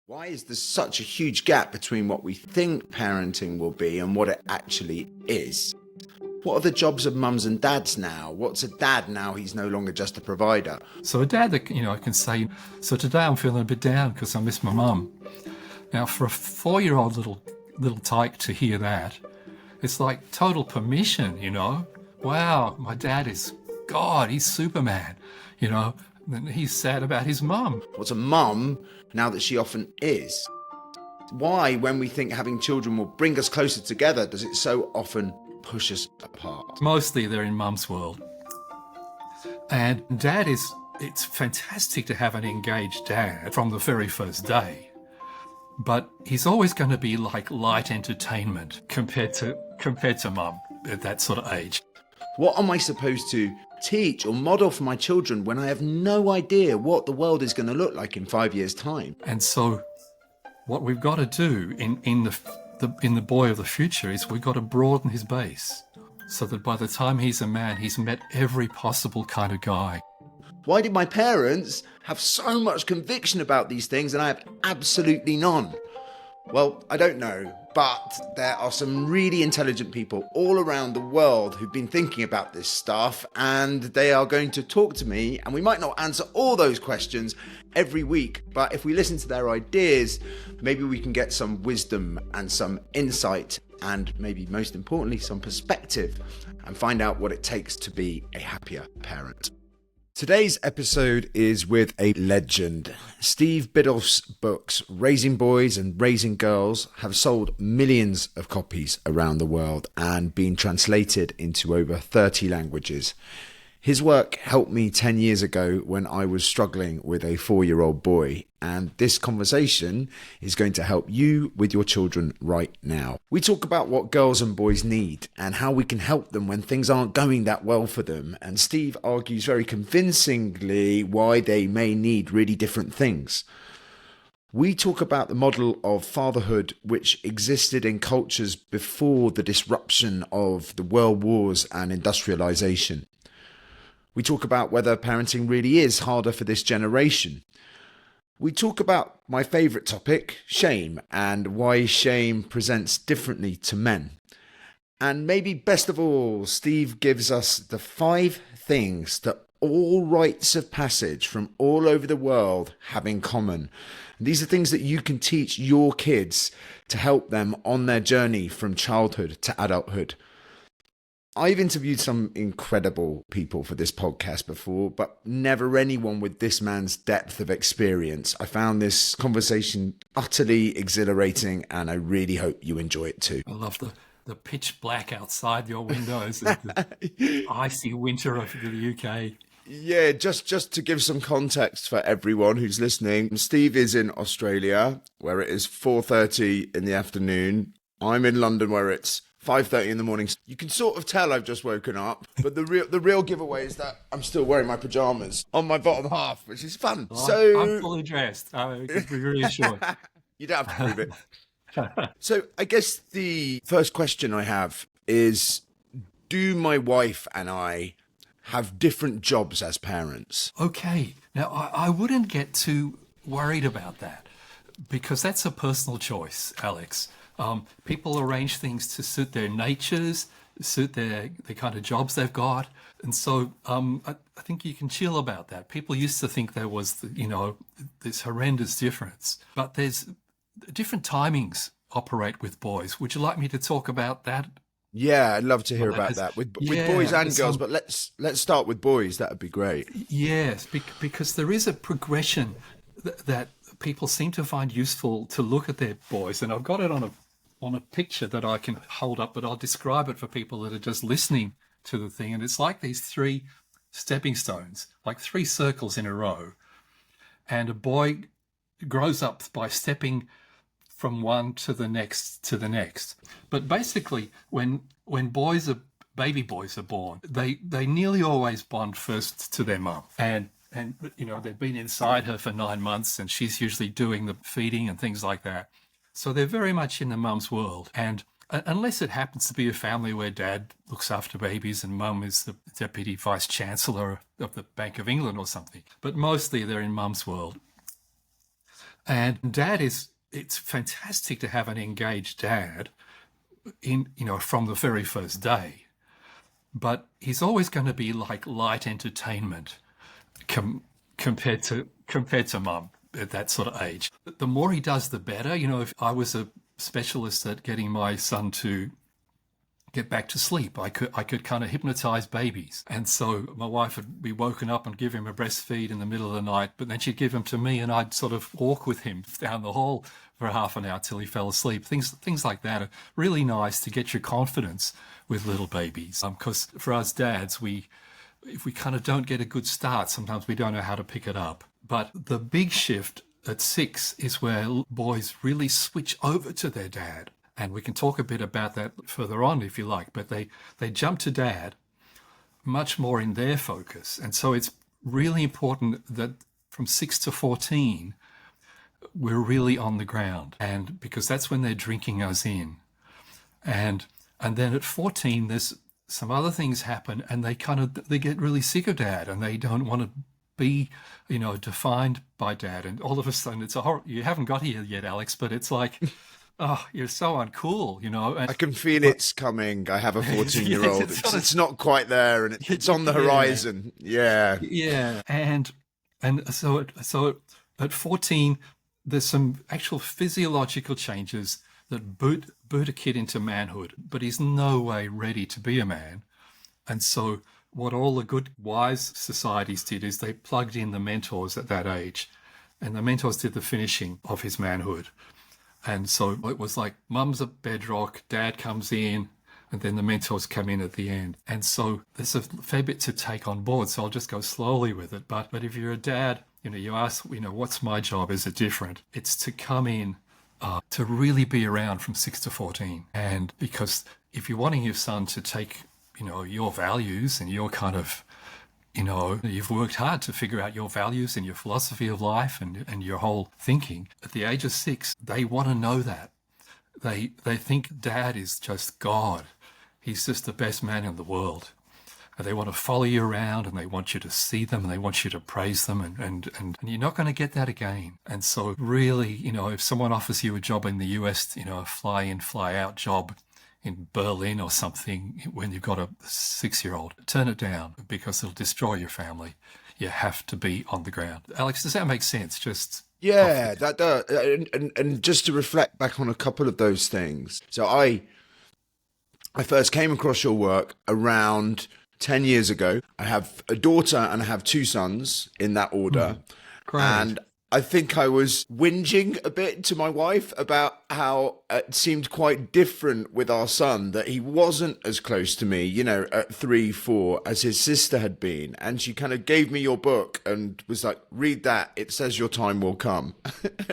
Why is there such a huge gap between what we think parenting will be and what it actually is? What are the jobs of mums and dads now? What's a dad now he's no longer just a provider? So a dad that, I can say, so today I'm feeling a bit down because I miss my mum. Now, for a 4-year-old little tyke to hear that, it's like total permission, Wow, my dad is God, he's Superman, and he's sad about his mum. What's a mum now that she often is? Why, when we think having children will bring us closer together, does it so often push us apart? Mostly they're in mum's world. And it's fantastic to have an engaged dad from the very first day. But he's always going to be like light entertainment compared to mum at that sort of age. What am I supposed to teach or model for my children when I have no idea what the world is going to look like in 5 years' time? And so what we've got to do in the boy of the future is we've got to broaden his base so that by the time he's a man, he's met every possible kind of guy. Why did my parents have so much conviction about these things and I have absolutely none? Well, I don't know, but there are some really intelligent people all around the world who've been thinking about this stuff, and they are going to talk to me, and we might not answer all those questions every week, but if we listen to their ideas, maybe we can get some wisdom and some insight and maybe most importantly, some perspective and find out what it takes to be a happier parent. Today's episode is with a legend. Steve Biddulph's books, Raising Boys and Raising Girls, have sold millions of copies around the world and been translated into over 30 languages. His work helped me 10 years ago when I was struggling with a 4-year-old boy, and this conversation is going to help you with your children right now. We talk about what girls and boys need and how we can help them when things aren't going that well for them, and Steve argues very convincingly why they may need really different things. We talk about the model of fatherhood which existed in cultures before the disruption of the world wars and industrialization. We talk about whether parenting really is harder for this generation. We talk about my favourite topic, shame, and why shame presents differently to men. And maybe best of all, Steve gives us the 5 things that all rites of passage from all over the world have in common. And these are things that you can teach your kids to help them on their journey from childhood to adulthood. I've interviewed some incredible people for this podcast before, but never anyone with this man's depth of experience. I found this conversation utterly exhilarating, and I really hope you enjoy it too. I love the pitch black outside your windows, the icy winter of the UK. Yeah, just to give some context for everyone who's listening, Steve is in Australia, where it is 4:30 in the afternoon. I'm in London, where it's 5:30 in the morning. You can sort of tell I've just woken up, but the real giveaway is that I'm still wearing my pajamas on my bottom half, which is fun. Well, so I'm fully dressed. I can be reassured. You don't have to prove it. So I guess the first question I have is, do my wife and I have different jobs as parents? Okay. Now, I wouldn't get too worried about that because that's a personal choice, Alex. People arrange things to suit their natures, suit the kind of jobs they've got. And so I think you can chill about that. People used to think there was, this horrendous difference. But there's different timings operate with boys. Would you like me to talk about that? Yeah, I'd love to hear about that with boys and girls. But let's start with boys. That would be great. Yes, because there is a progression that people seem to find useful to look at their boys. And I've got it on a picture that I can hold up, but I'll describe it for people that are just listening to the thing. And it's like these 3 stepping stones, like 3 circles in a row. And a boy grows up by stepping from one to the next to the next. But basically, when baby boys are born, they nearly always bond first to their mum. And they've been inside her for 9 months, and she's usually doing the feeding and things like that. So they're very much in the mum's world. And unless it happens to be a family where dad looks after babies and mum is the deputy vice chancellor of the Bank of England or something. But mostly they're in mum's world. And it's fantastic to have an engaged dad from the very first day. But he's always going to be like light entertainment compared to mum at that sort of age. The more he does, the better. If I was a specialist at getting my son to get back to sleep, I could kind of hypnotize babies. And so my wife would be woken up and give him a breastfeed in the middle of the night, but then she'd give him to me and I'd sort of walk with him down the hall for half an hour till he fell asleep. Things like that are really nice to get your confidence with little babies. Because for us dads, if we kind of don't get a good start, sometimes we don't know how to pick it up. But the big shift at 6 is where boys really switch over to their dad. And we can talk a bit about that further on if you like, but they jump to dad much more in their focus. And so it's really important that from 6 to 14, we're really on the ground. And because that's when they're drinking us in. And then at 14, there's some other things happen and they get really sick of dad and they don't want to be, defined by dad. And all of a sudden it's you haven't got here yet, Alex, but it's like, oh, you're so uncool, And I can feel it's coming. I have a 14-year-old. It's not quite there, and it's on the horizon. Yeah. Yeah. And so at 14, there's some actual physiological changes that boot a kid into manhood, but he's no way ready to be a man. And so what all the good, wise societies did is they plugged in the mentors at that age, and the mentors did the finishing of his manhood. And so it was like mum's a bedrock, dad comes in, and then the mentors come in at the end. And so there's a fair bit to take on board, so I'll just go slowly with it. But if you're a dad, you ask, what's my job? Is it different? It's to come in, to really be around from 6 to 14. And because if you're wanting your son to take, your values and your kind of, you've worked hard to figure out your values and your philosophy of life and your whole thinking. At the age of 6, they want to know that. They think dad is just God. He's just the best man in the world. And they want to follow you around and they want you to see them and they want you to praise them and you're not going to get that again. And so really, if someone offers you a job in the US, a fly in, fly out job in Berlin or something when you've got a 6-year-old, turn it down because it'll destroy your family. You have to be on the ground. Alex, does that make sense? Yeah, that does. And just to reflect back on a couple of those things. So I first came across your work around 10 years ago. I have a daughter and I have 2 sons in that order. Great. And I think I was whinging a bit to my wife about how it seemed quite different with our son, that he wasn't as close to me, at 3, 4 as his sister had been. And she kind of gave me your book and was like, read that. It says your time will come.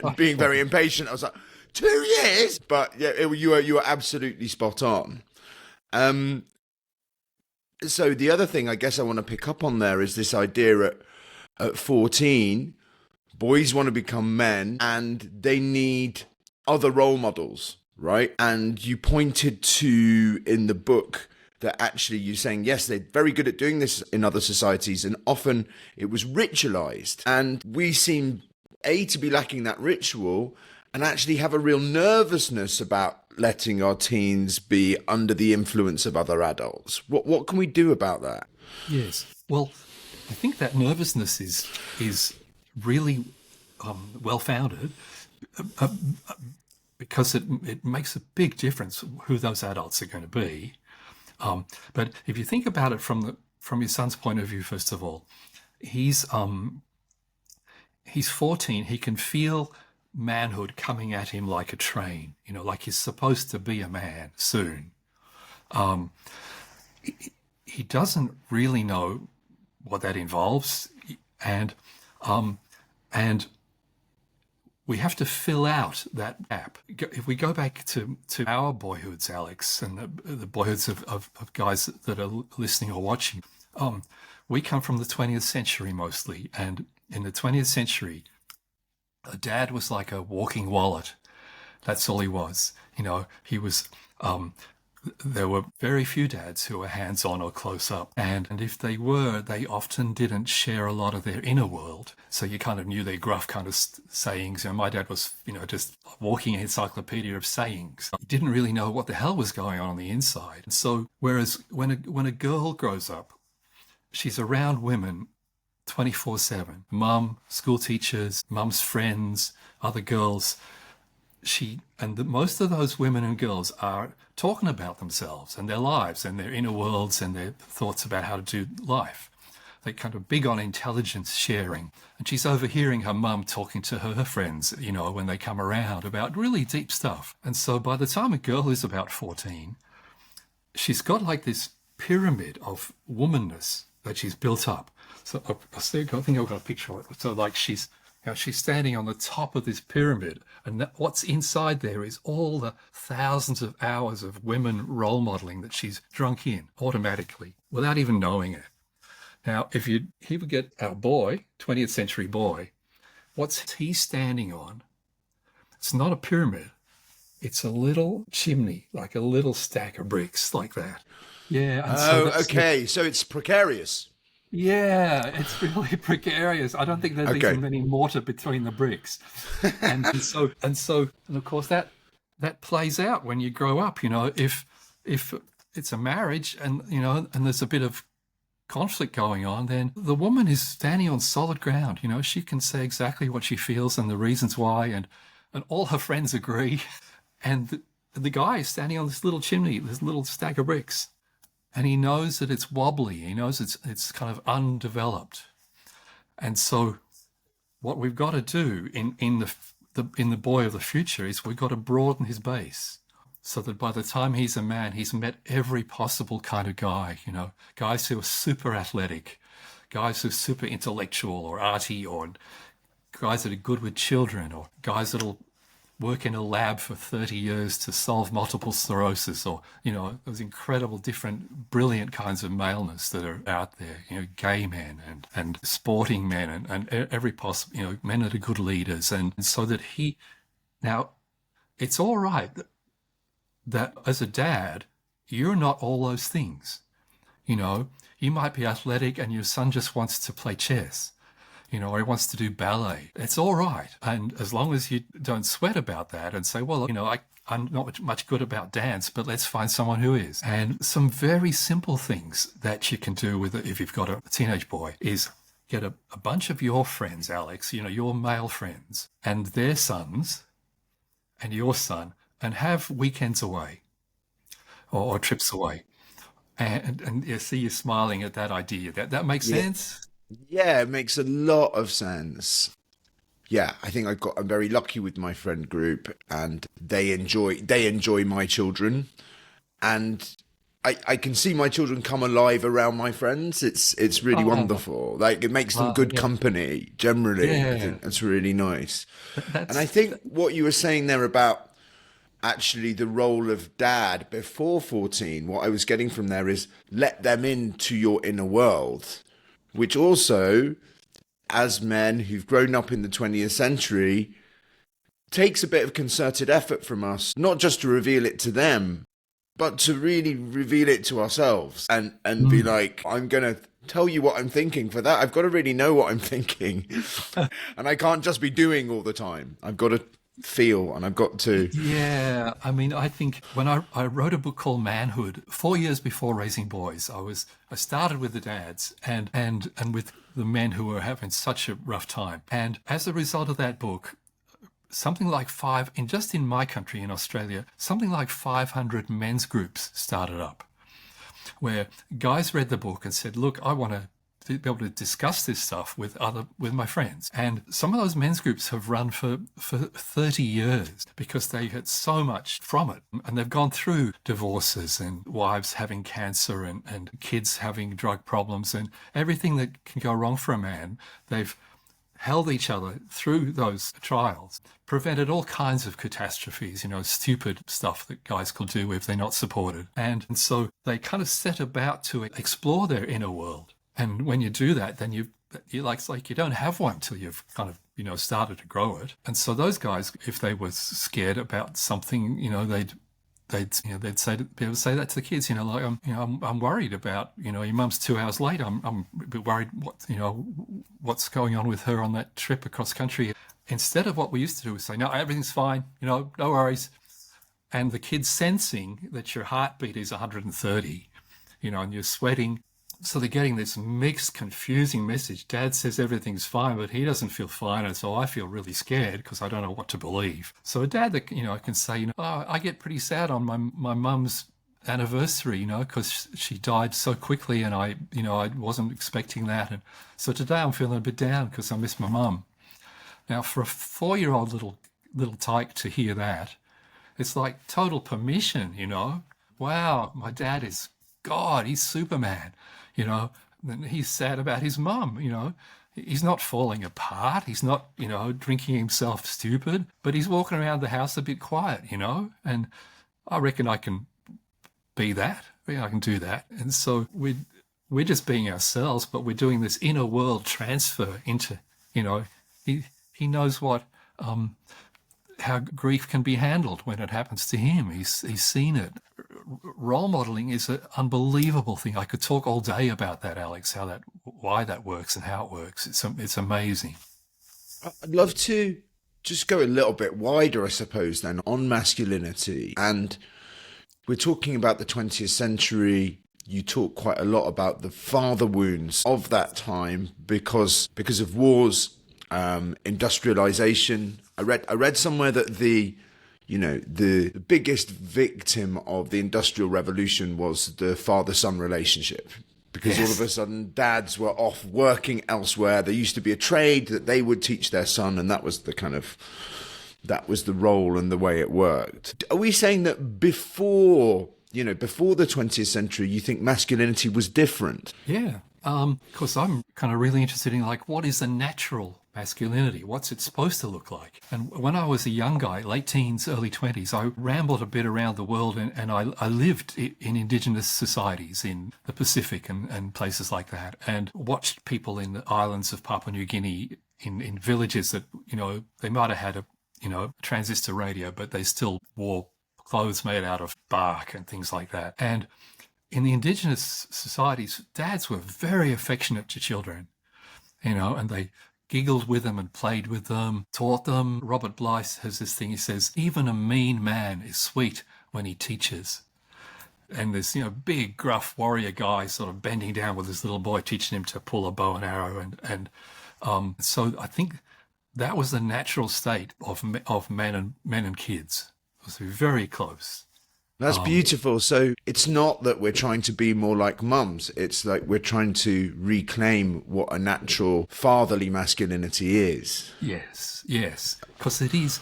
And being very impatient, I was like, 2 years? But yeah, you were absolutely spot on. So the other thing I guess I want to pick up on there is this idea at 14, boys want to become men and they need other role models, right? And you pointed to in the book that actually you're saying, yes, they're very good at doing this in other societies and often it was ritualized. And we seem, to be lacking that ritual and actually have a real nervousness about letting our teens be under the influence of other adults. What can we do about that? Yes. Well, I think that nervousness is really well-founded because it makes a big difference who those adults are going to be. But if you think about it from your son's point of view, first of all, he's 14. He can feel manhood coming at him like a train, like he's supposed to be a man soon. He doesn't really know what that involves, and we have to fill out that gap. If we go back to our boyhoods, Alex, and the boyhoods of guys that are listening or watching, we come from the 20th century mostly, and in the 20th century, a dad was like a walking wallet. That's all he was. He was there were very few dads who were hands-on or close-up. And if they were, they often didn't share a lot of their inner world. So you kind of knew their gruff kind of sayings. My dad was, just walking an encyclopedia of sayings. He didn't really know what the hell was going on the inside. And so whereas when a girl grows up, she's around women 24/7. Mum, school teachers, mum's friends, other girls. Most of those women and girls are talking about themselves and their lives and their inner worlds and their thoughts about how to do life. They're kind of big on intelligence sharing. And she's overhearing her mum talking to her friends, when they come around about really deep stuff. And so by the time a girl is about 14, she's got like this pyramid of womanness that she's built up. So I think I've got a picture of it. So like she's standing on the top of this pyramid, and what's inside there is all the thousands of hours of women role modeling that she's drunk in automatically without even knowing it. Now, if you would get our boy, 20th century boy, what's he standing on? It's not a pyramid. It's a little chimney, like a little stack of bricks like that. Yeah. And okay. So it's precarious. Yeah, it's really precarious. I don't think there's even any mortar between the bricks. And of course that plays out when you grow up, if it's a marriage and there's a bit of conflict going on, then the woman is standing on solid ground. She can say exactly what she feels and the reasons why, and all her friends agree. And the guy is standing on this little chimney, this little stack of bricks. And he knows that it's wobbly. He knows it's kind of undeveloped. And so what we've got to do in the boy of the future is we've got to broaden his base so that by the time he's a man, he's met every possible kind of guy, guys who are super athletic, guys who are super intellectual or arty, or guys that are good with children, or guys that'll work in a lab for 30 years to solve multiple sclerosis, or, those incredible different, brilliant kinds of maleness that are out there, gay men and sporting men and every possible, men that are good leaders. And so that now it's all right that as a dad, you're not all those things. You might be athletic and your son just wants to play chess. Or he wants to do ballet. It's all right. And as long as you don't sweat about that and say, well, I'm not much good about dance, but let's find someone who is. And some very simple things that you can do with it if you've got a teenage boy is get a bunch of your friends, Alex, your male friends, and their sons and your son, and have weekends away or trips away. And you see you smiling at that idea. That makes sense? Yeah, it makes a lot of sense. Yeah, I think I'm very lucky with my friend group, and they enjoy my children, and I can see my children come alive around my friends. It's really wonderful. Like, it makes them good company generally. Yeah. I think that's really nice. That's, And I think what you were saying there about actually the role of dad before 14, what I was getting from there is let them into your inner world. Which also, as men who've grown up in the 20th century, takes a bit of concerted effort from us, not just to reveal it to them, but to really reveal it to ourselves and be like, I'm going to tell you what I'm thinking. For that, I've got to really know what I'm thinking. And I can't just be doing all the time. I've got to feel, and I've got to. Yeah, I think when I wrote a book called Manhood 4 years before Raising Boys, I started with the dads and with the men who were having such a rough time. And as a result of that book, something like just in my country, in Australia, something like 500 men's groups started up, where guys read the book and said, look, I want to be able to discuss this stuff with my friends. And some of those men's groups have run for 30 years because they had so much from it. And they've gone through divorces and wives having cancer and kids having drug problems and everything that can go wrong for a man. They've held each other through those trials, prevented all kinds of catastrophes, stupid stuff that guys could do if they're not supported. And so they kind of set about to explore their inner world. And when you do that, then you like you don't have one till you've kind of, started to grow it. And so those guys, if they were scared about something, they'd say be able to say that to the kids, like, I'm worried about, your mum's 2 hours late. I'm a bit worried what's going on with her on that trip across country. Instead of what we used to do was say, no, everything's fine, no worries. And the kid's sensing that your heartbeat is 130, and you're sweating. So they're getting this mixed, confusing message. Dad says everything's fine, but he doesn't feel fine. And so I feel really scared because I don't know what to believe. So a dad that, can say, oh, I get pretty sad on my mum's anniversary, because she died so quickly and I wasn't expecting that. And so today I'm feeling a bit down because I miss my mum. Now, for a 4-year-old little tyke to hear that, it's like total permission, Wow, my dad is God, he's Superman, and he's sad about his mum, He's not falling apart. He's not, drinking himself stupid, but he's walking around the house a bit quiet, and I reckon I can be that. I can do that. And so we're just being ourselves, but we're doing this inner world transfer into, he knows what, how grief can be handled when it happens to him. He's seen it. Role modeling is an unbelievable thing. I could talk all day about that, Alex, why that works and how it works. It's amazing. I'd love to just go a little bit wider, I suppose, then on masculinity. And we're talking about the 20th century. You talk quite a lot about the father wounds of that time because of wars, industrialization. I read somewhere that the biggest victim of the Industrial Revolution was the father-son relationship, because all of a sudden dads were off working elsewhere. There used to be a trade that they would teach their son, and that was the role and the way it worked. Are we saying that before the 20th century, you think masculinity was different? Yeah. Because I'm kind of really interested in, like, what is the natural masculinity? What's it supposed to look like? And when I was a young guy, late teens, early 20s, I rambled a bit around the world and I lived in indigenous societies in the Pacific and places like that, and watched people in the islands of Papua New Guinea in villages that, they might have had a transistor radio, but they still wore clothes made out of bark and things like that. And in the indigenous societies, dads were very affectionate to children, and they giggled with them and played with them, taught them. Robert Blythe has this thing, he says, even a mean man is sweet when he teaches. And this, big, gruff warrior guy sort of bending down with his little boy, teaching him to pull a bow and arrow. And so I think that was the natural state of men and kids. It was very close. That's beautiful. So it's not that we're trying to be more like mums. It's like we're trying to reclaim what a natural fatherly masculinity is. Yes, because it is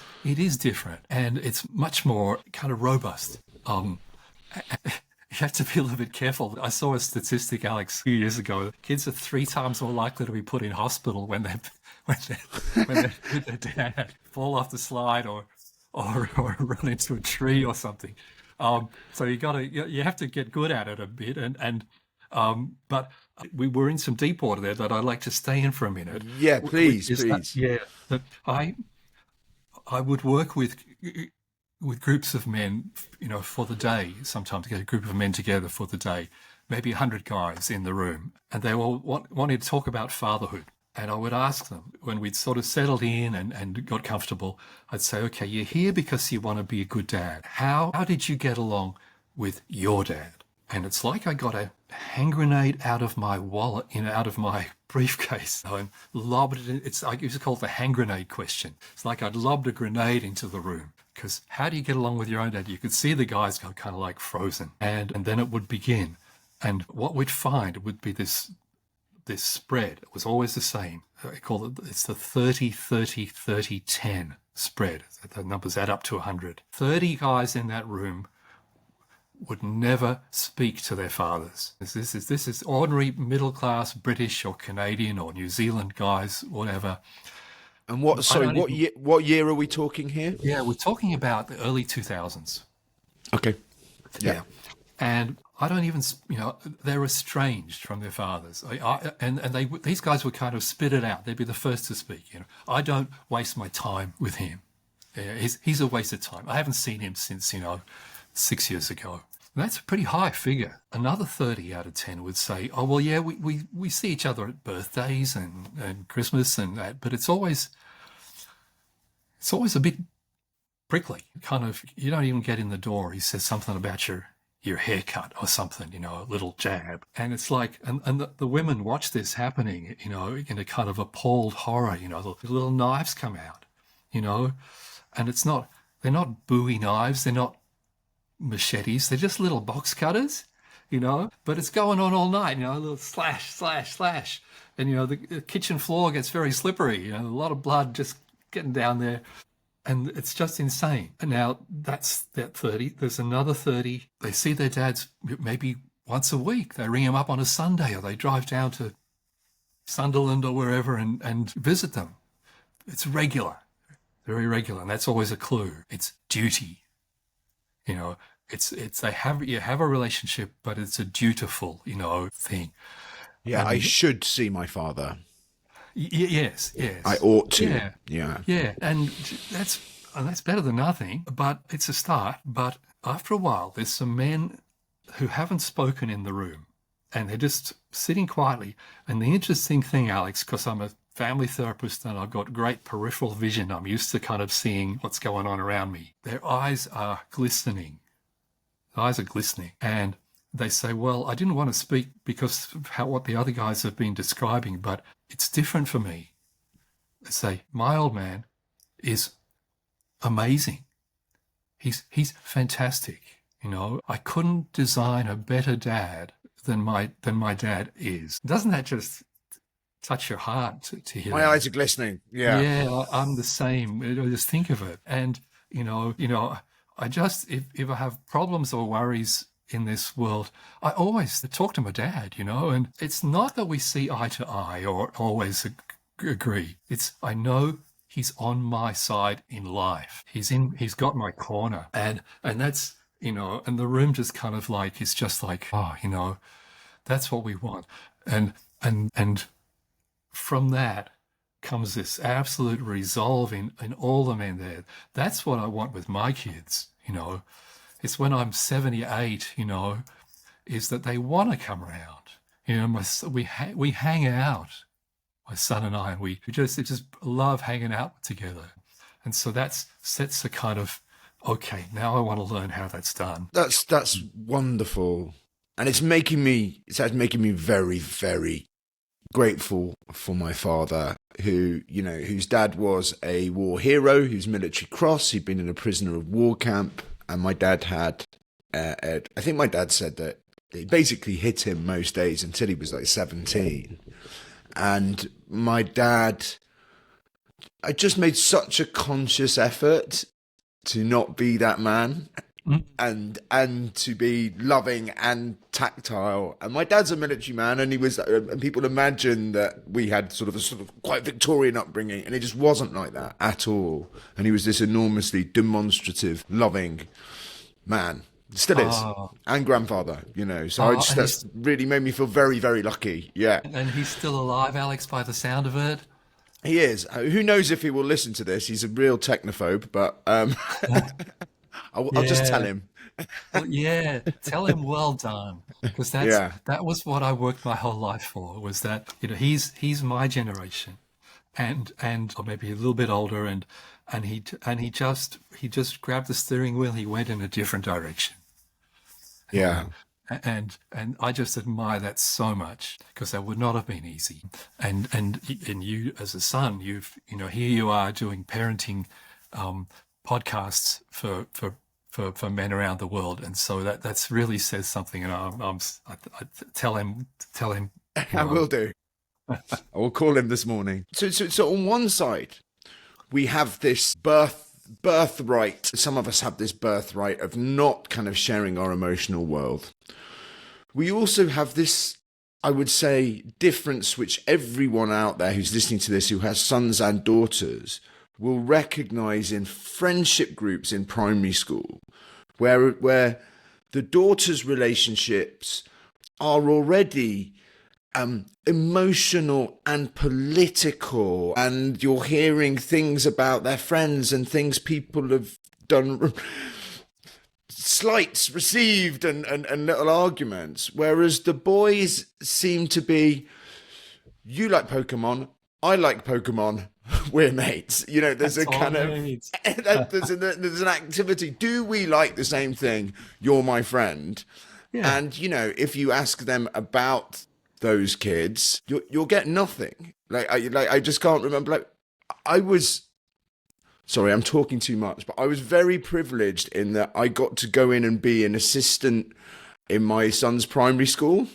different, and it's much more kind of robust. You have to be a little bit careful. I saw a statistic, Alex, a few years ago. Kids are 3 times more likely to be put in hospital when they're with their dad, fall off the slide or run into a tree or something. So you have to get good at it a bit, but we were in some deep water there that I'd like to stay in for a minute. Yeah, please. That I would work with groups of men, for the day. Sometimes get a group of men together for the day, maybe 100 guys in the room, and they all wanted to talk about fatherhood. And I would ask them, when we'd sort of settled in and got comfortable, I'd say, okay, you're here because you want to be a good dad. How did you get along with your dad? And it's like I got a hand grenade out of my wallet, out of my briefcase, and lobbed it in. I used to call it the hand grenade question. It's like I'd lobbed a grenade into the room. Because how do you get along with your own dad? You could see the guys go kind of like frozen. And then it would begin. And what we'd find would be this spread. It was always the same. It's the 30-30-30-10 spread. The numbers add up to 100. 30 guys in that room would never speak to their fathers. This is ordinary middle-class British or Canadian or New Zealand guys, whatever. And what year are we talking here? Yeah, we're talking about the early 2000s. Okay. Yeah. And I don't even, they're estranged from their fathers. These guys would kind of spit it out. They'd be the first to speak. I don't waste my time with him. He's a waste of time. I haven't seen him since, 6 years ago. That's a pretty high figure. Another 30 out of 10 would say, oh, well, yeah, we see each other at birthdays and Christmas and that, but it's always a bit prickly. Kind of, you don't even get in the door. He says something about your haircut or something, a little jab. And it's like, and the women watch this happening, in a kind of appalled horror, the little knives come out, and they're not Bowie knives. They're not machetes. They're just little box cutters, but it's going on all night, a little slash, slash, slash. And, the kitchen floor gets very slippery, a lot of blood just getting down there. And it's just insane. And now that's that 30. There's another 30. They see their dads maybe once a week. They ring them up on a Sunday, or they drive down to Sunderland or wherever and visit them. It's regular, very regular. And that's always a clue. It's duty. You have a relationship, but it's a dutiful, thing. Yeah, I should see my father. Yes. I ought to. Yeah. And that's better than nothing, but it's a start. But after a while, there's some men who haven't spoken in the room, and they're just sitting quietly. And the interesting thing, Alex, because I'm a family therapist and I've got great peripheral vision, I'm used to kind of seeing what's going on around me. Their eyes are glistening. And they say, well, I didn't want to speak because of what the other guys have been describing, but it's different for me. They say, my old man is amazing. He's fantastic. I couldn't design a better dad than my dad is. Doesn't that just touch your heart to hear? My eyes are glistening. Yeah. Yeah, I'm the same. I just think of it. And, I just, if I have problems or worries in this world, I always talk to my dad, and it's not that we see eye to eye or always agree. It's, I know he's on my side in life. He's got my corner. And that's, and the room just kind of like, it's just like, oh, that's what we want. And from that comes this absolute resolve in all the men there. That's what I want with my kids, It's when I'm 78, is that they want to come around. We hang out, my son and I, and we just love hanging out together. And so that sets a kind of, okay, now I want to learn how that's done. That's wonderful. And it's making me very, very grateful for my father, whose dad was a war hero, whose military cross, he'd been in a prisoner of war camp. And my dad had, I think my dad said that he basically hit him most days until he was like 17. And my dad, I just made such a conscious effort to not be that man and to be loving and tactile. And my dad's a military man, and and people imagine that we had sort of quite Victorian upbringing, and it just wasn't like that at all. And he was this enormously demonstrative, loving man. Still is. And grandfather, So that's really made me feel very, very lucky. Yeah. And he's still alive, Alex, by the sound of it. He is. Who knows if he will listen to this? He's a real technophobe, but I'll just tell him. Well, yeah, tell him well done, because that was what I worked my whole life for. Was that he's my generation, and or maybe a little bit older, and he just grabbed the steering wheel. He went in a different direction. Yeah. And I just admire that so much, because that would not have been easy. And you as a son, here you are doing parenting podcasts for men around the world, and so that's really says something. And I tell him. I will do. I will call him this morning. So on one side, we have this birthright. Some of us have this birthright of not kind of sharing our emotional world. We also have this, I would say, difference which everyone out there who's listening to this, who has sons and daughters, will recognize in friendship groups in primary school, where the daughters' relationships are already emotional and political, and you're hearing things about their friends and things people have done slights received and little arguments, whereas the boys seem to be, you like Pokemon, I like Pokemon, we're mates. You know, there's That's a all kind it of needs. there's an activity. Do we like the same thing? You're my friend. Yeah. And, you know, if you ask them about those kids, you'll get nothing. I just can't remember. Like, I was, sorry, I'm talking too much, but I was very privileged in that I got to go in and be an assistant in my son's primary school.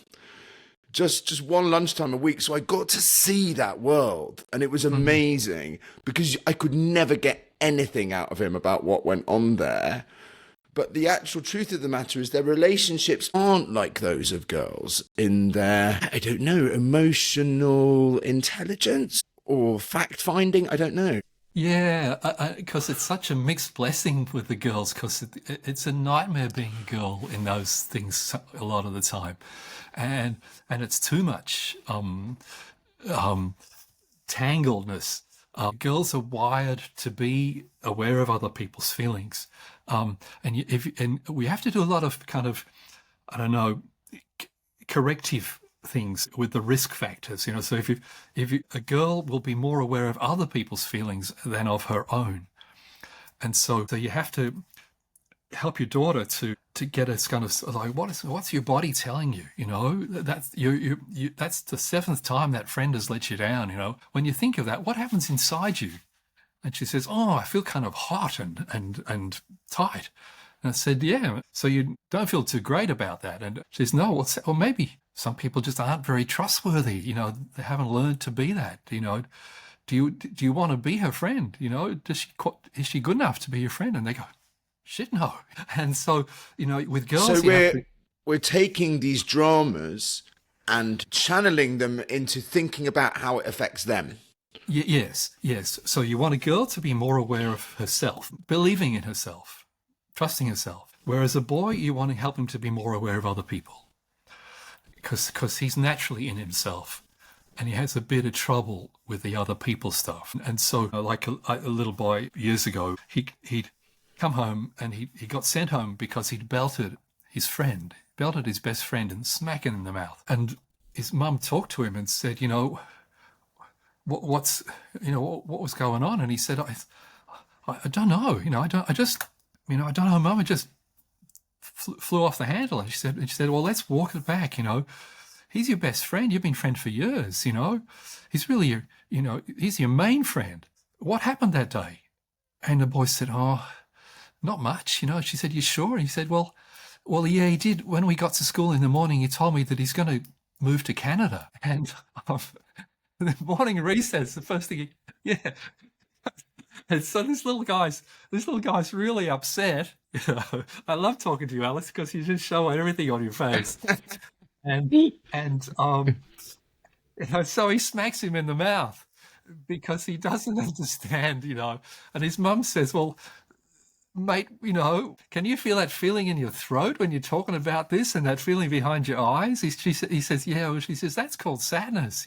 Just one lunchtime a week. So I got to see that world, and it was Mhm. amazing because I could never get anything out of him about what went on there. But the actual truth of the matter is their relationships aren't like those of girls in their, I don't know, emotional intelligence or fact finding. I don't know. Yeah, because it's such a mixed blessing with the girls, because it's a nightmare being a girl in those things a lot of the time, and it's too much um, tangledness. Girls are wired to be aware of other people's feelings, and we have to do a lot of kind of, I don't know, corrective things with the risk factors. So a girl will be more aware of other people's feelings than of her own, and so you have to help your daughter to get a kind of like, what's your body telling you? That's that's the seventh time that friend has let you down. When you think of that, what happens inside you? And she says, oh, I feel kind of hot and tight. And I said, yeah, so you don't feel too great about that. And she says, no, what's that? Well, maybe some people just aren't very trustworthy. They haven't learned to be that. Do you want to be her friend? Is she good enough to be your friend? And they go, shit, no. And so, with girls, So we're taking these dramas and channeling them into thinking about how it affects them. Yes. So you want a girl to be more aware of herself, believing in herself, trusting herself. Whereas a boy, you want to help him to be more aware of other people, because he's naturally in himself, and he has a bit of trouble with the other people stuff. And so, like a little boy years ago, he'd come home and he got sent home because he'd belted his best friend, and smack him in the mouth. And his mum talked to him and said, what was going on? And he said, I don't know. I don't know, Mum. It just flew off the handle. And she said, well, let's walk it back. He's your best friend. You've been friends for years. He's really he's your main friend. What happened that day? And the boy said, oh, not much. She said, you sure? And he said, well, yeah, he did. When we got to school in the morning, he told me that he's going to move to Canada. And the morning recess, the first thing, yeah. And so this little guy's really upset. I love talking to you, Alice, because you just show everything on your face. And so he smacks him in the mouth because he doesn't understand. And his mum says, well, mate, can you feel that feeling in your throat when you're talking about this, and that feeling behind your eyes? He says, yeah. Well, she says, that's called sadness.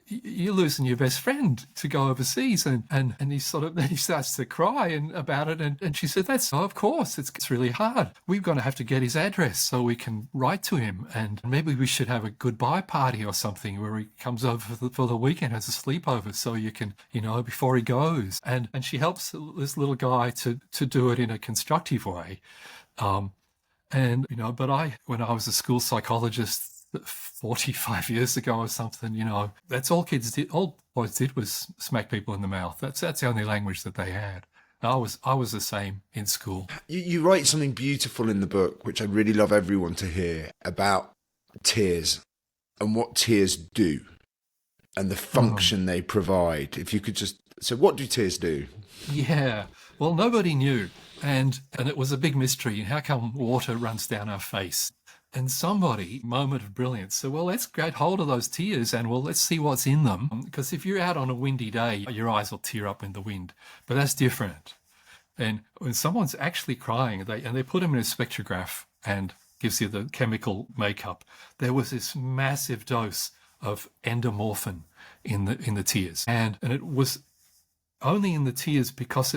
You're losing your best friend to go overseas. And then he starts to cry about it. And she said, of course, it's really hard. We're going to have to get his address so we can write to him. And maybe we should have a goodbye party or something where he comes over for the weekend, has a sleepover, so you can, before he goes. And she helps this little guy to do it in a constructive way. When I was a school psychologist 45 years ago or something, that's all kids did. All boys did was smack people in the mouth. That's the only language that they had. I was the same in school. You write something beautiful in the book, which I'd really love everyone to hear, about tears and what tears do and the function they provide. If you could so what do tears do? Yeah, well, nobody knew. And it was a big mystery. How come water runs down our face? And somebody, moment of brilliance, said, well, let's get hold of those tears and let's see what's in them. Because if you're out on a windy day, your eyes will tear up in the wind. But that's different. And when someone's actually crying, they put them in a spectrograph and gives you the chemical makeup, there was this massive dose of endomorphin in the tears. And it was only in the tears because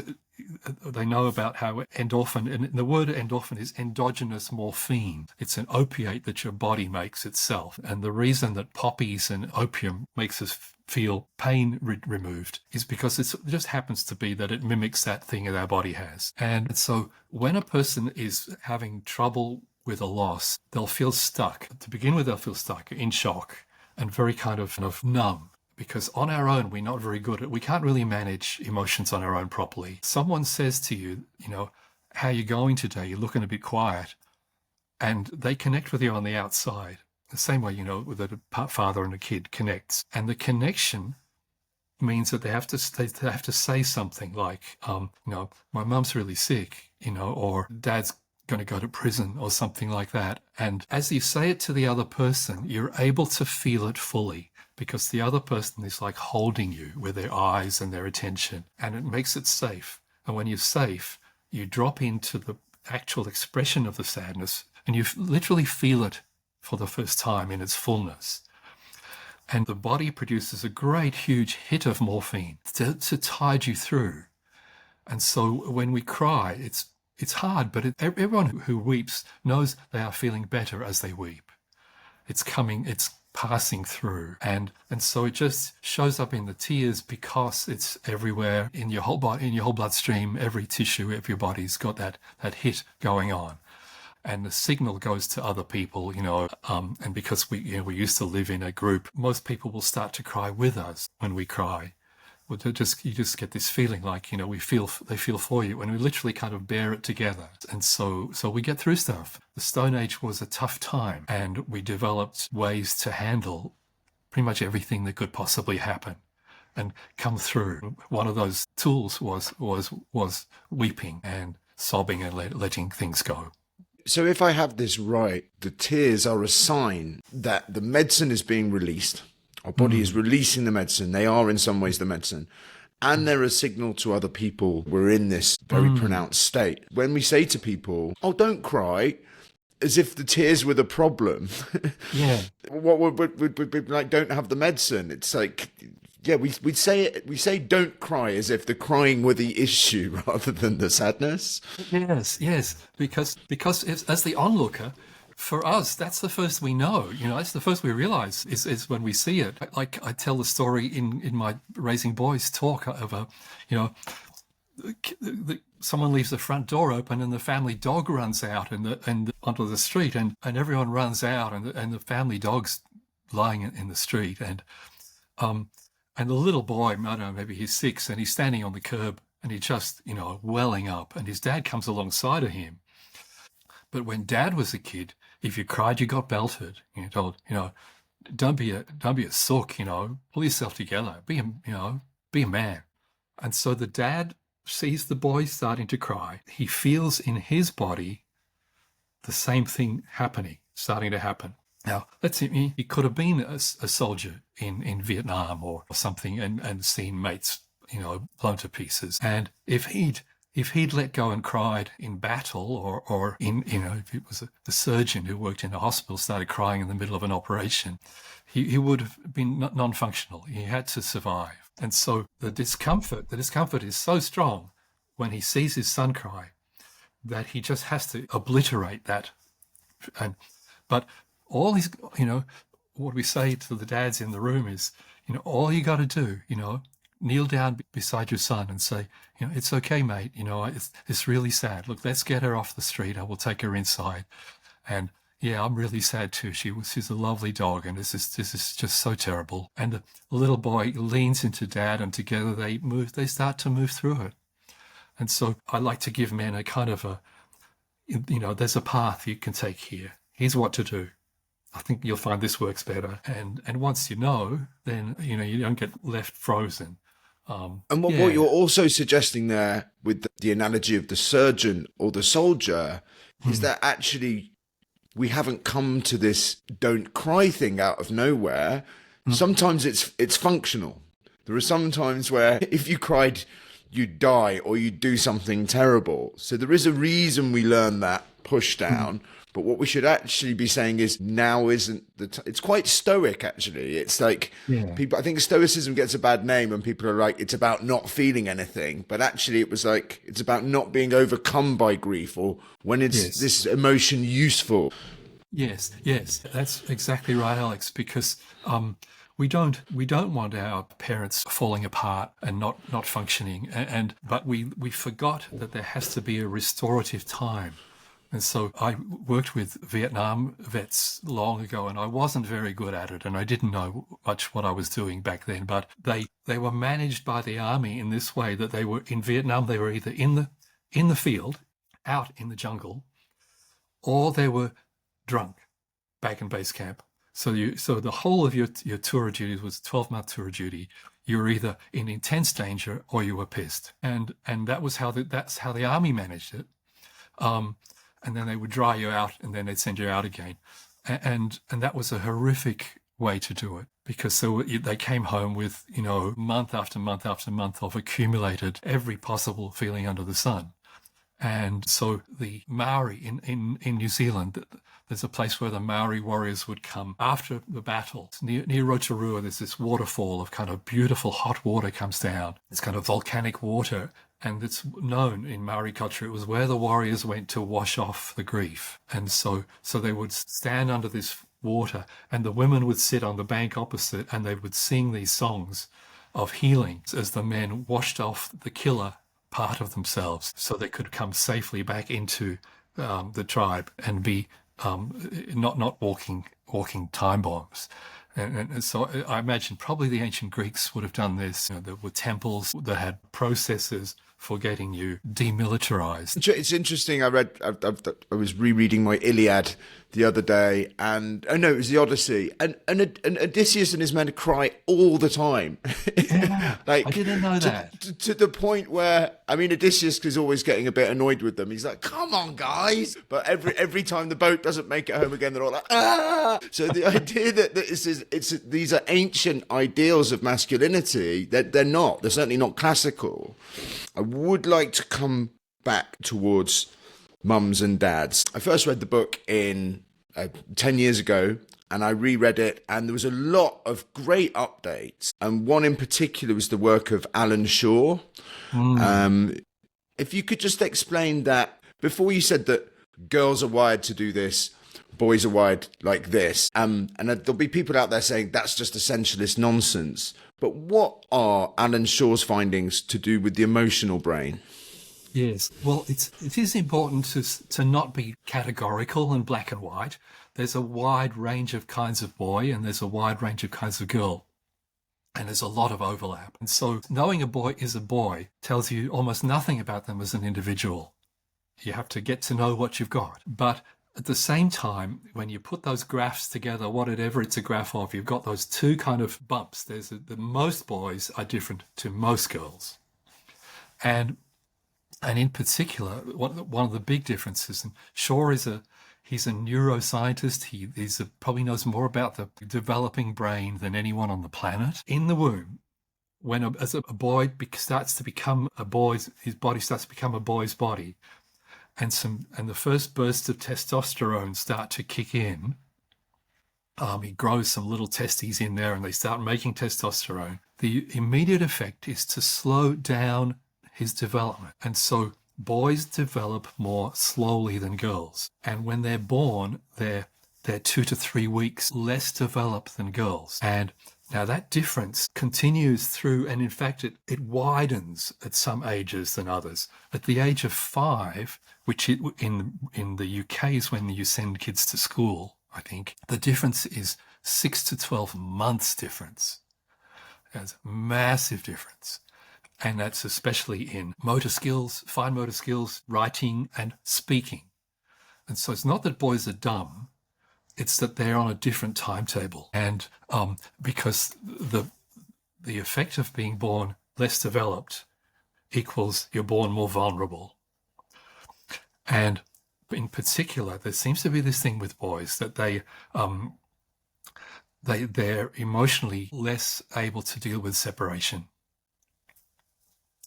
they know about how endorphin, and the word endorphin is endogenous morphine. It's an opiate that your body makes itself. And the reason that poppies and opium makes us feel pain removed is because it just happens to be that it mimics that thing that our body has. And so when a person is having trouble with a loss, they'll feel stuck. To begin with, they'll feel stuck, in shock, and very kind of numb. Because on our own, we're not very good at, we can't really manage emotions on our own properly. Someone says to you, how are you going today? You're looking a bit quiet. And they connect with you on the outside. The same way, with a father and a kid connects. And the connection means that they have to say something like, my mum's really sick, or dad's going to go to prison or something like that. And as you say it to the other person, you're able to feel it fully, because the other person is like holding you with their eyes and their attention, and it makes it safe. And when you're safe, you drop into the actual expression of the sadness, and you literally feel it for the first time in its fullness. And the body produces a great, huge hit of morphine to tide you through. And so when we cry, it's hard, but everyone who weeps knows they are feeling better as they weep. It's passing through, and so it just shows up in the tears because it's everywhere in your whole body, in your whole bloodstream. Every tissue of your body's got that hit going on, and the signal goes to other people, and because we used to live in a group, most people will start to cry with us when we cry. Well, you just get this feeling like, they feel for you, and we literally kind of bear it together. And so we get through stuff. The Stone Age was a tough time, and we developed ways to handle pretty much everything that could possibly happen and come through. One of those tools was weeping and sobbing and letting things go. So if I have this right, the tears are a sign that the medicine is being released. Our body is releasing the medicine. They are in some ways the medicine. And they're a signal to other people we're in this very pronounced state. When we say to people, oh, don't cry, as if the tears were the problem. Yeah. What would like, don't have the medicine. It's like, yeah, we say don't cry as if the crying were the issue rather than the sadness. Yes. Because as the onlooker, for us, that's the first we know. That's the first we realize is when we see it. Like I tell the story in my Raising Boys talk of someone leaves the front door open and the family dog runs out and onto the street, and everyone runs out, and the family dog's lying in the street, and the little boy, I don't know, maybe he's 6, and he's standing on the curb, and he just welling up, and his dad comes alongside of him. But when Dad was a kid, if you cried, you got belted. You're told, don't be a sook. Pull yourself together. Be a man. And so the dad sees the boy starting to cry. He feels in his body the same thing starting to happen. Now, let's say he could have been a soldier in Vietnam or something and seen mates, blown to pieces. And if he'd let go and cried in battle, or if it was the surgeon who worked in a hospital started crying in the middle of an operation, he would have been non-functional. He had to survive. And so the discomfort is so strong when he sees his son cry that he just has to obliterate that. But all he's, what we say to the dads in the room is, all you got to do, kneel down beside your son and say, it's okay, mate. It's really sad. Look, let's get her off the street. I will take her inside. And yeah, I'm really sad too. She's a lovely dog, and this is just so terrible. And the little boy leans into Dad, and together they start to move through it. And so I like to give men a kind of there's a path you can take here. Here's what to do. I think you'll find this works better. And once you know, then, you don't get left frozen. And what you're also suggesting there with the analogy of the surgeon or the soldier is that actually we haven't come to this don't cry thing out of nowhere. Sometimes it's functional. There are some times where if you cried, you'd die or you'd do something terrible. So there is a reason we learn that push down. But what we should actually be saying is now isn't it's quite stoic, actually. It's like people, I think Stoicism gets a bad name when people are like, it's about not feeling anything. But actually it was like, it's about not being overcome by grief, or when it's this emotion useful. Yes, that's exactly right, Alex, because we don't want our parents falling apart and not functioning, but we forgot that there has to be a restorative time. And so I worked with Vietnam vets long ago, and I wasn't very good at it, and I didn't know much what I was doing back then, but they were managed by the army in this way, that they were in Vietnam, they were either in the field, out in the jungle, or they were drunk back in base camp. So the whole of your tour of duty was 12-month tour of duty. You were either in intense danger or you were pissed, and that's how the army managed it. And then they would dry you out, and then they'd send you out again, and that was a horrific way to do it, because they came home with month after month after month of accumulated every possible feeling under the sun. And so the Maori in New Zealand, there's a place where the Maori warriors would come after the battle. Near Rotorua, there's this waterfall of kind of beautiful hot water comes down. It's kind of volcanic water. And it's known in Maori culture, it was where the warriors went to wash off the grief. And so they would stand under this water, and the women would sit on the bank opposite, and they would sing these songs of healing as the men washed off the killer part of themselves, so they could come safely back into the tribe and be not walking time bombs. And so I imagine probably the ancient Greeks would have done this. There were temples that had processes for getting you demilitarized. It's interesting. I was rereading my Iliad the other day, and it was the Odyssey, and Odysseus and his men cry all the time. Yeah, like, I didn't know that. To the point where, I mean, Odysseus is always getting a bit annoyed with them. He's like, "Come on, guys!" But every time the boat doesn't make it home again, they're all like, "Ah!" So the idea that these are ancient ideals of masculinity, that they're not. They're certainly not classical. I would like to come back towards mums and dads. I first read the book in 10 years ago, and I reread it, and there was a lot of great updates. And one in particular was the work of Alan Shaw. If you could just explain that, before you said that girls are wired to do this, boys are wired like this, and there'll be people out there saying that's just essentialist nonsense. But what are Alan Shaw's findings to do with the emotional brain? Yes, well, it is important to not be categorical and black and white. There's a wide range of kinds of boy, and there's a wide range of kinds of girl, and there's a lot of overlap. And so knowing a boy is a boy tells you almost nothing about them as an individual. You have to get to know what you've got. But at the same time, when you put those graphs together, whatever it's a graph of, you've got those two kind of bumps. There's the most boys are different to most girls. And in particular, one of the big differences, and Shaw he's a neuroscientist. He probably knows more about the developing brain than anyone on the planet. In the womb, as a boy starts to become a boy's, his body starts to become a boy's body, and the first bursts of testosterone start to kick in. He grows some little testes in there, and they start making testosterone. The immediate effect is to slow down his development. And so boys develop more slowly than girls. And when they're born, they're 2 to 3 weeks less developed than girls. And now that difference continues through, and in fact, it widens at some ages than others. At the age of 5, which in the UK is when you send kids to school, I think, the difference is 6 to 12 months difference. That's a massive difference. And that's especially in motor skills, fine motor skills, writing and speaking. And so it's not that boys are dumb, it's that they're on a different timetable. And because the effect of being born less developed equals you're born more vulnerable. And in particular, there seems to be this thing with boys that they're emotionally less able to deal with separation.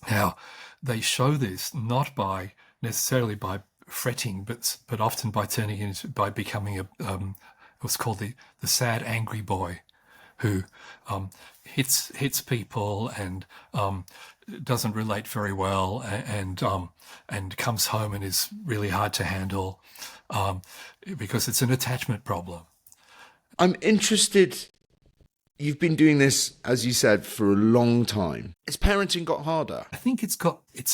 Now, they show this not necessarily by fretting, but often by becoming what's called the sad angry boy, who hits people and doesn't relate very well, and comes home and is really hard to handle, because it's an attachment problem. I'm interested. You've been doing this, as you said, for a long time. Has parenting got harder? I think it's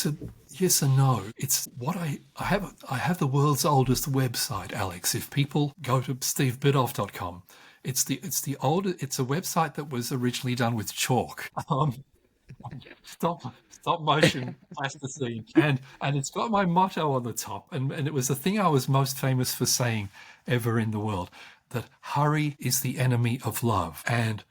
a yes and no. It's what I have the world's oldest website, Alex. If people go to stevebiddulph.com, it's a website that was originally done with chalk. Stop motion plasticine, and it's got my motto on the top, and it was the thing I was most famous for saying ever in the world, that hurry is the enemy of love. And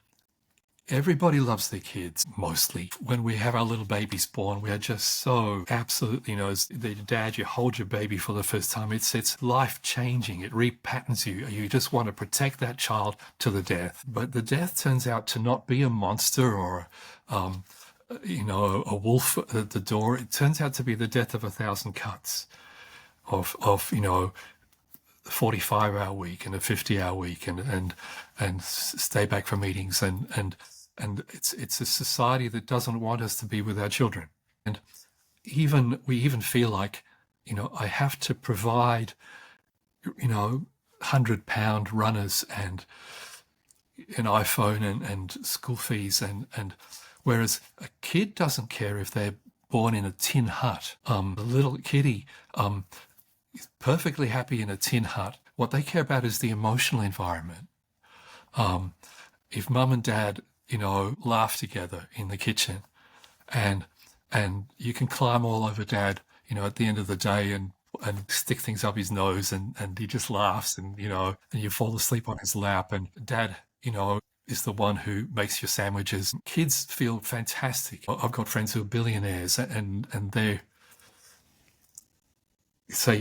everybody loves their kids, mostly. When we have our little babies born, we are just so absolutely, as the dad, you hold your baby for the first time, it's life-changing. It repatterns you. You just want to protect that child to the death. But the death turns out to not be a monster or a wolf at the door. It turns out to be the death of 1,000 cuts of 45-hour week and a 50-hour week and stay back for meetings, and it's a society that doesn't want us to be with our children. And we even feel like, I have to provide, 100-pound runners and an iPhone and school fees, and whereas a kid doesn't care if they're born in a tin hut. The little kiddie is perfectly happy in a tin hut. What they care about is the emotional environment. If mum and dad, laugh together in the kitchen, and you can climb all over dad, at the end of the day, and stick things up his nose, and he just laughs, and you fall asleep on his lap, and dad, is the one who makes your sandwiches. Kids feel fantastic. I've got friends who are billionaires, and they say,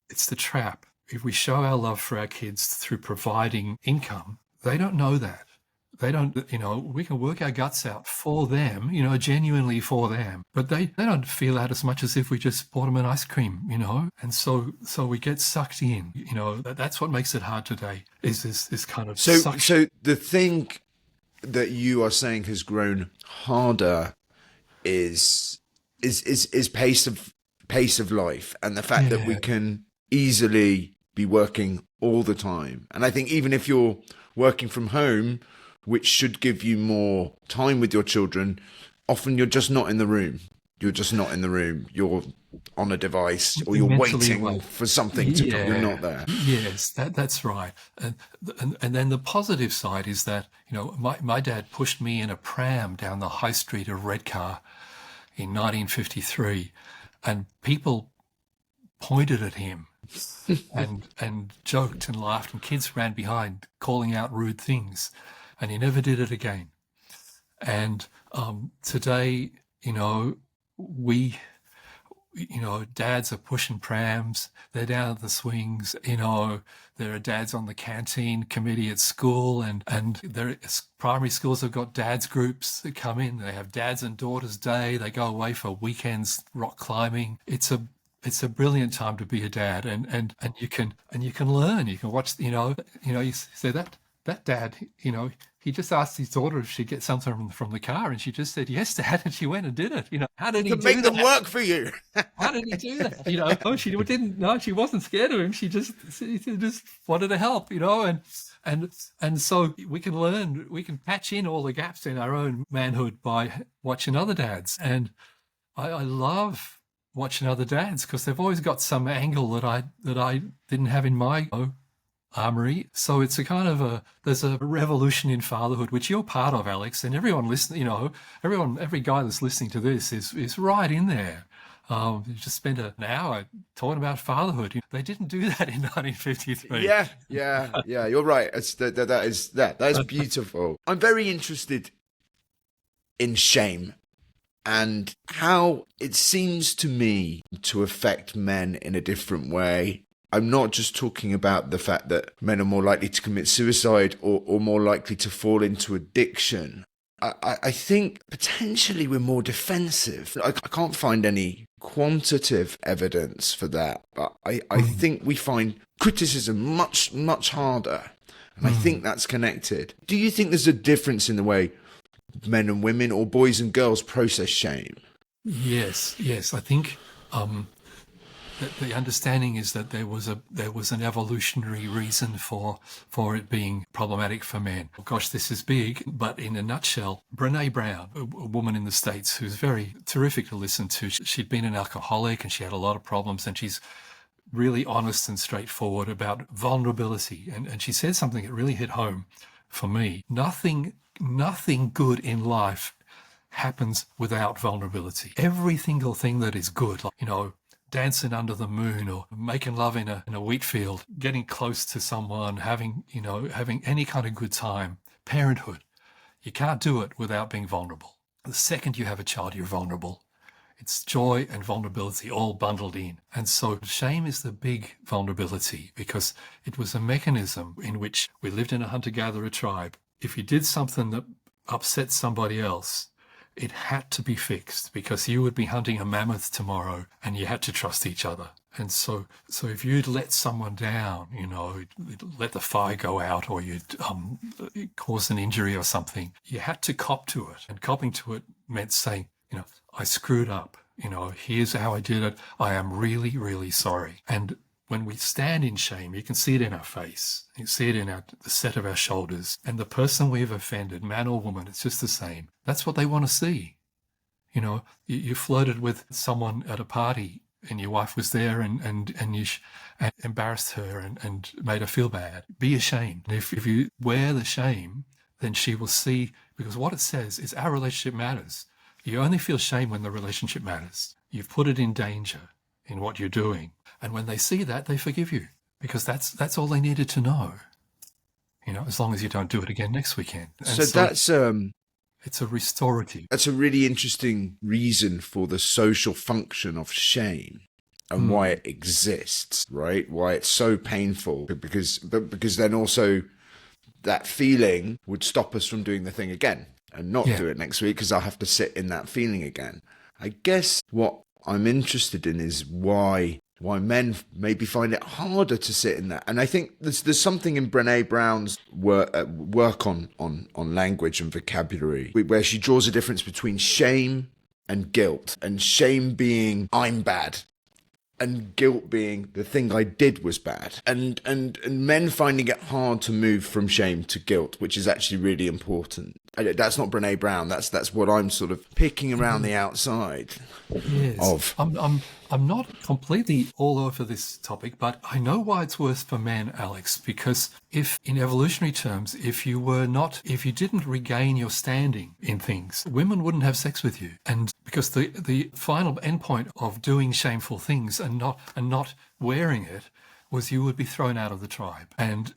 it's the trap. If we show our love for our kids through providing income, they don't know that. They don't, we can work our guts out for them, genuinely for them, but they don't feel that as much as if we just bought them an ice cream, and so we get sucked in, that's what makes it hard today, is this kind of suction. So the thing that you are saying has grown harder is pace of life, and the fact that we can easily be working all the time. And I think even if you're working from home, which should give you more time with your children, often you're just not in the room. You're just not in the room. You're on a device, or you're waiting for something to come. You're not there. Yes, that's right. And then the positive side is that, my dad pushed me in a pram down the high street of Redcar in 1953, and people pointed at him and joked and laughed, and kids ran behind calling out rude things, and he never did it again. And today, dads are pushing prams, they're down at the swings, there are dads on the canteen committee at school, and primary schools have got dads groups that come in. They have dads and daughters day. They go away for weekends rock climbing. It's a brilliant time to be a dad, and you can learn. You can watch, you say that dad, he just asked his daughter if she'd get something from the car, and she just said, "Yes, Dad," and she went and did it. How did he do that? Make them work for you. How did he do that? No, she didn't. No, she wasn't scared of him. She just wanted to help. And so we can learn. We can patch in all the gaps in our own manhood by watching other dads. And I love watching other dads because they've always got some angle that I didn't have in my armory. So it's a kind of there's a revolution in fatherhood, which you're part of, Alex, and everyone listening, every guy that's listening to this is right in there. You just spent an hour talking about fatherhood. They didn't do that in 1953. Yeah, you're right. That is beautiful. I'm very interested in shame and how it seems to me to affect men in a different way. I'm not just talking about the fact that men are more likely to commit suicide or more likely to fall into addiction, I think potentially we're more defensive. I can't find any quantitative evidence for that, but I think we find criticism much, much harder. And I think that's connected. Do you think there's a difference in the way men and women or boys and girls process shame? Yes. I think that the understanding is that there was an evolutionary reason for it being problematic for men. Gosh, this is big, but in a nutshell, Brene Brown, a woman in the States who's very terrific to listen to. She'd been an alcoholic and she had a lot of problems, and she's really honest and straightforward about vulnerability. And she said something that really hit home for me. Nothing good in life happens without vulnerability. Every single thing that is good, like, dancing under the moon or making love in a wheat field, getting close to someone, having any kind of good time, parenthood, you can't do it without being vulnerable. The second you have a child, you're vulnerable. It's joy and vulnerability all bundled in. And so shame is the big vulnerability, because it was a mechanism in which we lived in a hunter-gatherer tribe. If you did something that upset somebody else, it had to be fixed, because you would be hunting a mammoth tomorrow and you had to trust each other. And so if you'd let someone down, let the fire go out, or you'd cause an injury or something, you had to cop to it. And copping to it meant saying, I screwed up. Here's how I did it. I am really, really sorry. And when we stand in shame, you can see it in our face. You see it in the set of our shoulders. And the person we've offended, man or woman, it's just the same. That's what they want to see. You flirted with someone at a party and your wife was there and you embarrassed her and made her feel bad. Be ashamed. And if you wear the shame, then she will see, because what it says is our relationship matters. You only feel shame when the relationship matters. You've put it in danger in what you're doing. And when they see that, they forgive you, because that's all they needed to know. As long as you don't do it again next weekend. And so that's it's a restorative. That's a really interesting reason for the social function of shame and why it exists, right? Why it's so painful, because then also that feeling would stop us from doing the thing again and not do it next week, because I'll have to sit in that feeling again. I guess what I'm interested in is why men maybe find it harder to sit in that. And I think there's something in Brene Brown's work on language and vocabulary where she draws a difference between shame and guilt, and shame being I'm bad, and guilt being the thing I did was bad, and men finding it hard to move from shame to guilt, which is actually really important. That's not Brene Brown. That's what I'm sort of picking around the outside of. I'm not completely all over this topic, but I know why it's worse for men, Alex, because if in evolutionary terms, if you didn't regain your standing in things, women wouldn't have sex with you. And because the final endpoint of doing shameful things and not wearing it was you would be thrown out of the tribe. And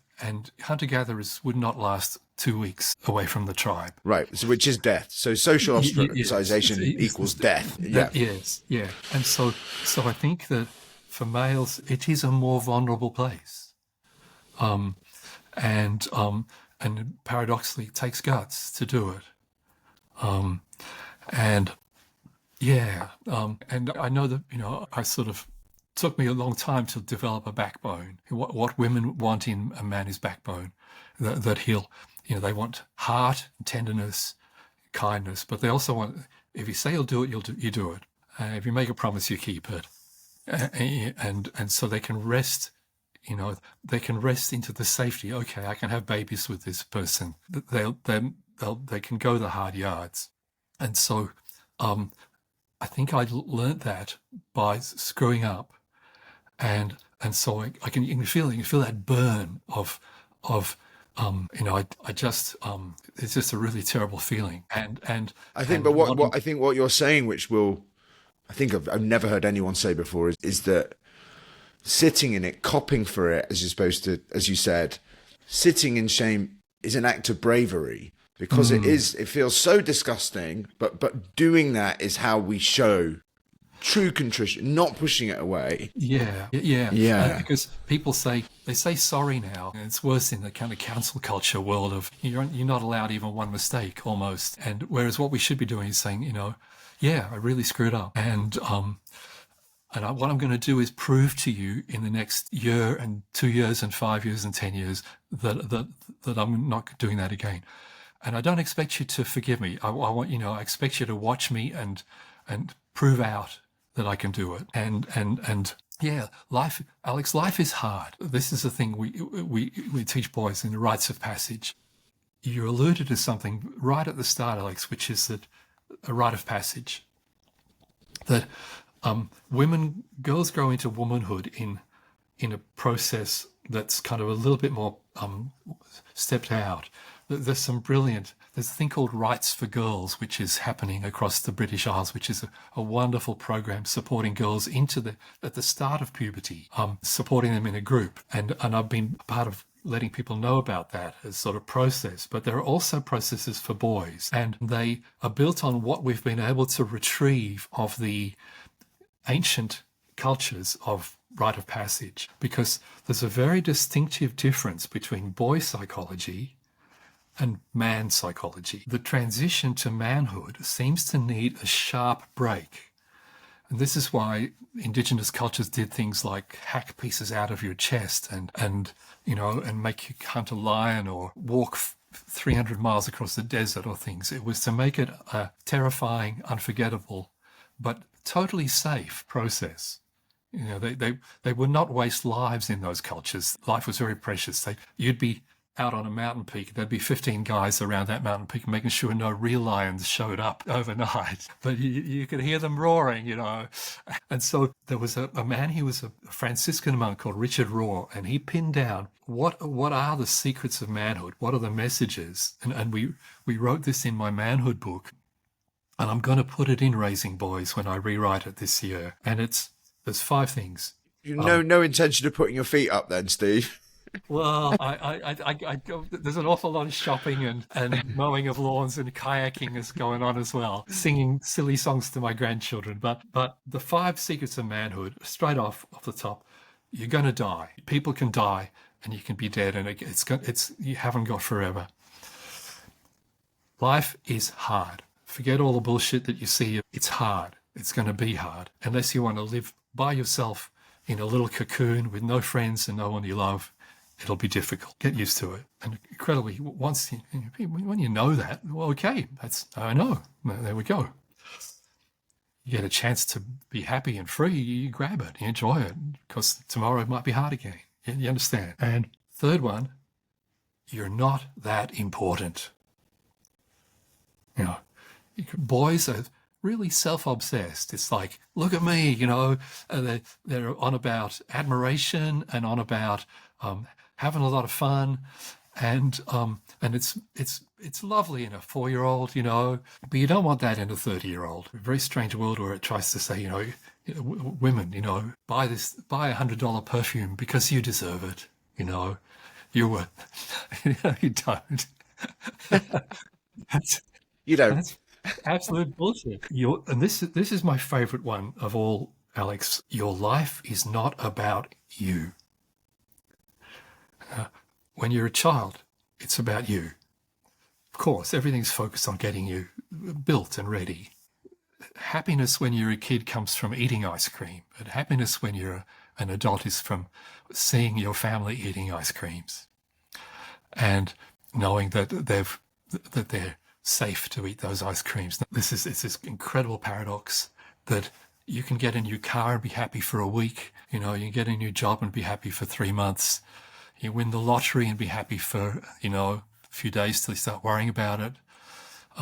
hunter-gatherers would not last 2 weeks away from the tribe. Right, so which is death. So social ostracization equals death. Yes. And so I think that for males, it is a more vulnerable place. And paradoxically, it takes guts to do it. And I know that, I sort of took me a long time to develop a backbone. What women want in a man is backbone, that he'll, they want heart, tenderness, kindness, but they also want, if you say you'll do it, you do it. If you make a promise, you keep it. And so they can rest, they can rest into the safety. Okay, I can have babies with this person. They can go the hard yards. And so I think I learnt that by screwing up. And so you can feel that burn of it's just a really terrible feeling. And I think, but what you're saying, which I've never heard anyone say before, is that sitting in it, copping for it, as opposed to, as you said, sitting in shame is an act of bravery, because it feels so disgusting, but doing that is how we show True contrition, not pushing it away. Yeah. Because people say sorry now, and it's worse in the kind of council culture world of you're not allowed even one mistake almost. And whereas what we should be doing is saying, yeah, I really screwed up, and what I'm going to do is prove to you in the next year and 2 years and 5 years and 10 years that I'm not doing that again. And I don't expect you to forgive me. I expect you to watch me and prove out that I can do it. And yeah, life is hard. This is the thing we teach boys in the Rites of Passage. You alluded to something right at the start, Alex, which is that a rite of passage. That girls grow into womanhood in a process that's kind of a little bit more stepped out. There's a thing called Rites for Girls, which is happening across the British Isles, which is a wonderful program supporting girls at the start of puberty, supporting them in a group. And I've been part of letting people know about that as sort of process. But there are also processes for boys, and they are built on what we've been able to retrieve of the ancient cultures of rite of passage, because there's a very distinctive difference between boy psychology and man psychology. The transition to manhood seems to need a sharp break. And this is why indigenous cultures did things like hack pieces out of your chest and make you hunt a lion or walk 300 miles across the desert or things. It was to make it a terrifying, unforgettable, but totally safe process. They would not waste lives in those cultures. Life was very precious. You'd be out on a mountain peak. There'd be 15 guys around that mountain peak making sure no real lions showed up overnight. But you could hear them roaring, And so there was a man, he was a Franciscan monk called Richard Rohr, and he pinned down what are the secrets of manhood? What are the messages? And we wrote this in my Manhood book. And I'm going to put it in Raising Boys when I rewrite it this year. And there's 5 things. No intention of putting your feet up then, Steve? Well, there's an awful lot of shopping and mowing of lawns and kayaking is going on as well. Singing silly songs to my grandchildren. But the 5 secrets of manhood, straight off the top, you're going to die. People can die and you can be dead, and you haven't got forever. Life is hard. Forget all the bullshit that you see. It's hard. It's going to be hard. Unless you want to live by yourself in a little cocoon with no friends and no one you love, it'll be difficult. Get used to it. And incredibly, when you know that, well, okay, I know. There we go. You get a chance to be happy and free, you grab it, you enjoy it, because tomorrow might be hard again. You understand? And third one, you're not that important. Boys are really self-obsessed. It's like, look at me, they're on about admiration and on about having a lot of fun, and it's lovely in a 4-year-old, but you don't want that in a 30-year-old. A very strange world where it tries to say, women, buy $100 perfume because you deserve it. You don't. You don't. That's absolute bullshit. And this is my favorite one of all, Alex. Your life is not about you. When you're a child, it's about you. Of course, everything's focused on getting you built and ready. Happiness when you're a kid comes from eating ice cream, and happiness when you're an adult is from seeing your family eating ice creams and knowing that they're safe to eat those ice creams. It's this incredible paradox that you can get a new car and be happy for a week. You can get a new job and be happy for 3 months. You win the lottery and be happy for, a few days till you start worrying about it.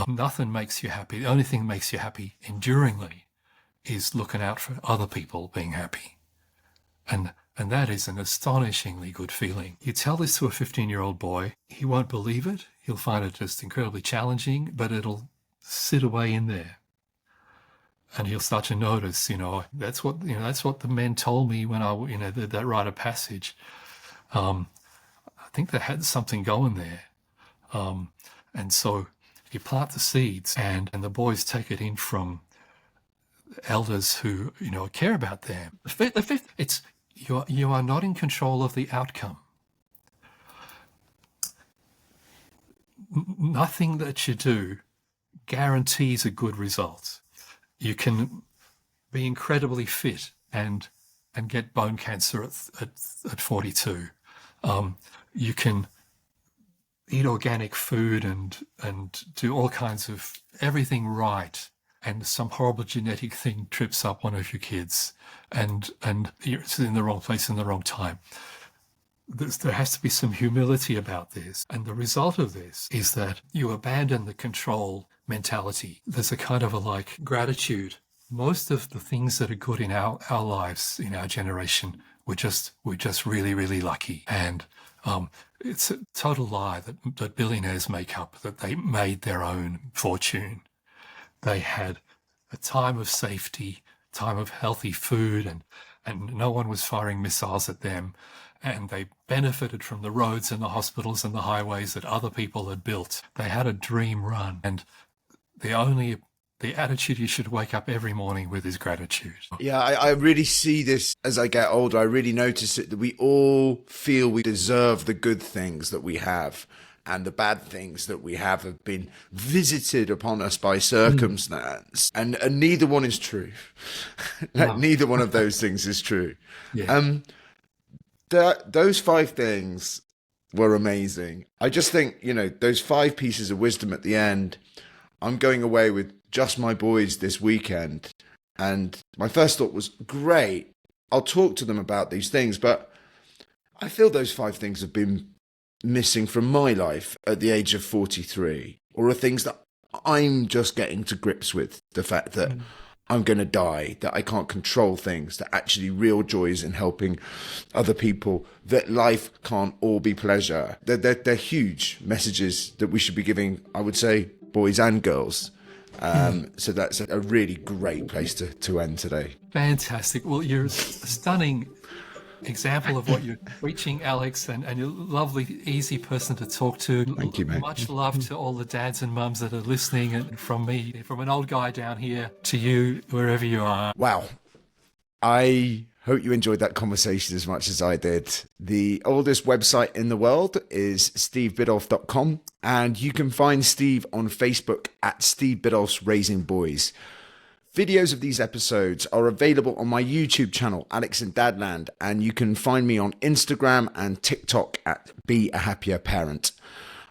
Nothing makes you happy. The only thing that makes you happy enduringly is looking out for other people being happy. And that is an astonishingly good feeling. You tell this to a 15-year-old boy, he won't believe it. He'll find it just incredibly challenging, but it'll sit away in there. And he'll start to notice, that's what the men told me when I, that rite of passage. I think they had something going there. And so you plant the seeds and the boys take it in from elders who, care about them. The fifth, it's you are not in control of the outcome. Nothing that you do guarantees a good result. You can be incredibly fit and get bone cancer at 42. You can eat organic food and do all kinds of everything right, and some horrible genetic thing trips up one of your kids, and you're in the wrong place in the wrong time. There has to be some humility about this. And the result of this is that you abandon the control mentality. There's a kind of gratitude. Most of the things that are good in our lives, in our generation, we're just really, really lucky. And it's a total lie that billionaires make up, that they made their own fortune. They had a time of safety, time of healthy food, and no one was firing missiles at them. And they benefited from the roads and the hospitals and the highways that other people had built. They had a dream run. And the attitude you should wake up every morning with is gratitude. Yeah, I really see this as I get older. I really notice it, that we all feel we deserve the good things that we have, and the bad things that we have been visited upon us by circumstance. And neither one is true. Neither one of those things is true. Yeah. Those 5 things were amazing. I just think, those 5 pieces of wisdom at the end. I'm going away with just my boys this weekend, and my first thought was, great, I'll talk to them about these things, but I feel those 5 things have been missing from my life at the age of 43, or are things that I'm just getting to grips with. The fact that I'm going to die, that I can't control things, that actually real joy is in helping other people, that life can't all be pleasure. They're huge messages that we should be giving, I would say, boys and girls. So that's a really great place to end today. Fantastic. Well, you're a stunning example of what you're preaching, Alex, and you're a lovely, easy person to talk to. Thank you, mate. Much love to all the dads and mums that are listening, and from me, from an old guy down here to you, wherever you are. Wow. I hope you enjoyed that conversation as much as I did. The oldest website in the world is stevebiddulph.com, and you can find Steve on Facebook at Steve Biddulph's Raising Boys. Videos of these episodes are available on my YouTube channel, Alex in Dadland, and you can find me on Instagram and TikTok at Be a Happier Parent.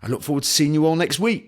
I look forward to seeing you all next week.